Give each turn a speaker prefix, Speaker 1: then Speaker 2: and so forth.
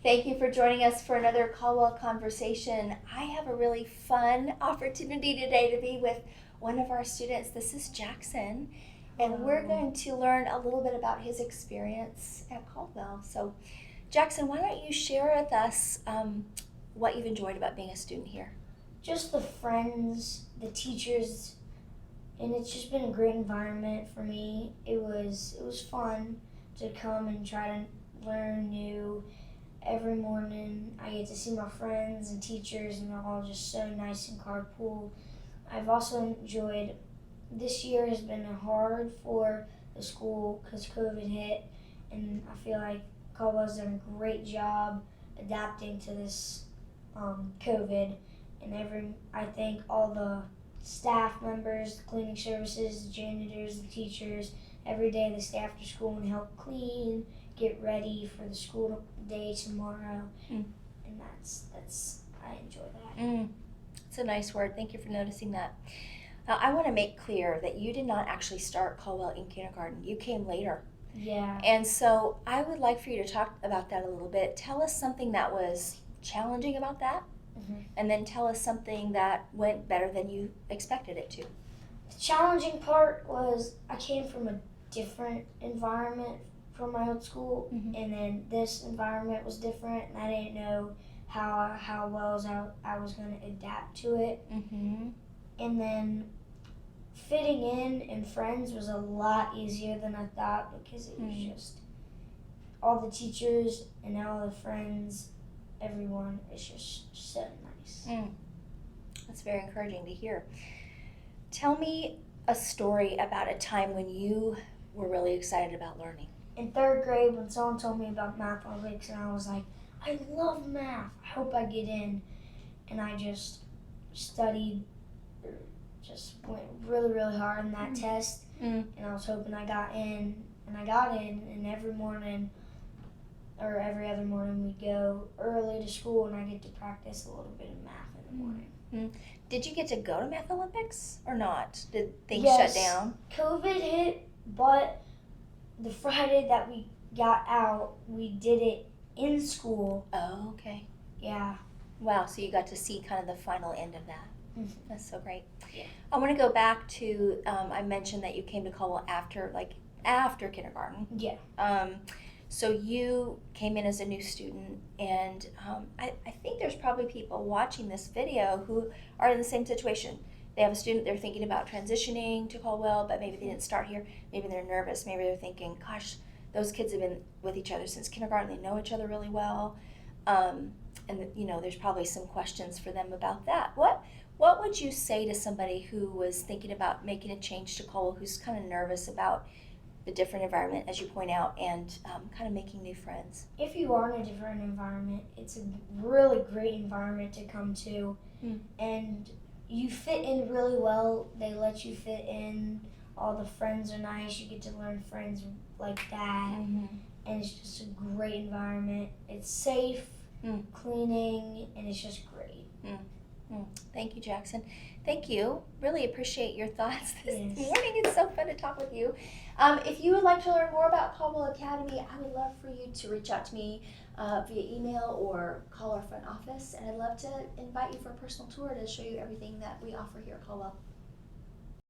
Speaker 1: Thank you for joining us for another Caldwell Conversation. I have a really fun opportunity today to be with one of our students. This is Jaxson, and we're going to learn a little bit about his experience at Caldwell. So, Jaxson, why don't you share with us what you've enjoyed about being a student here?
Speaker 2: Just the friends, the teachers, and it's just been a great environment for me. It was fun to come and try to learn new. Every morning I get to see my friends and teachers, and they're all just so nice and carpool. I've also enjoyed, this year has been hard for the school because COVID hit, and I feel like Caldwell's done a great job adapting to this COVID. And I thank all the staff members, the cleaning services, the janitors, the teachers. Every day they stay after school and help clean, get ready for the school day tomorrow, and that's I enjoy that.
Speaker 1: It's a nice word. Thank you for noticing that. Now, I want to make clear that you did not actually start Caldwell in kindergarten. You came later.
Speaker 2: Yeah.
Speaker 1: And so I would like for you to talk about that a little bit. Tell us something that was challenging about that, and then tell us something that went better than you expected it to.
Speaker 2: The challenging part was I came from a different environment from my old school, and then this environment was different, and I didn't know how well I was going to adapt to it. And then fitting in and friends was a lot easier than I thought, because it was just all the teachers and all the friends, everyone is just so nice.
Speaker 1: That's very encouraging to hear. Tell me a story about a time when you were really excited about learning.
Speaker 2: In third grade, when someone told me about math Olympics, and I was like, I love math, I hope I get in. And I just studied, just went really, really hard on that test, and I was hoping I got in, and I got in, and every morning, or every other morning, we go early to school, and I get to practice a little bit of math in the morning.
Speaker 1: Did you get to go to Math Olympics or not? Did things
Speaker 2: Yes.
Speaker 1: shut down?
Speaker 2: COVID hit, but the Friday that we got out, we did it in school.
Speaker 1: Oh, okay.
Speaker 2: Yeah.
Speaker 1: Wow, so you got to see kind of the final end of that. That's so great.
Speaker 2: Yeah.
Speaker 1: I want to go back to, I mentioned that you came to Caldwell after kindergarten.
Speaker 2: Yeah.
Speaker 1: So you came in as a new student, and I think there's probably people watching this video who are in the same situation. They have a student, they're thinking about transitioning to Caldwell, but maybe they didn't start here. Maybe they're nervous. Maybe they're thinking, gosh, those kids have been with each other since kindergarten. They know each other really well. And there's probably some questions for them about that. What would you say to somebody who was thinking about making a change to Caldwell, who's kind of nervous about the different environment, as you point out, and kind of making new friends?
Speaker 2: If you are in a different environment, it's a really great environment to come to, and you fit in really well. They let you fit in. All the friends are nice. You get to learn friends like that, and it's just a great environment. It's safe, cleaning, and it's just great.
Speaker 1: Thank you, Jaxson. Thank you. Really appreciate your thoughts this morning. It's so fun to talk with you. If you would like to learn more about Caldwell Academy, I would love for you to reach out to me via email or call our front office, and I'd love to invite you for a personal tour to show you everything that we offer here at Caldwell.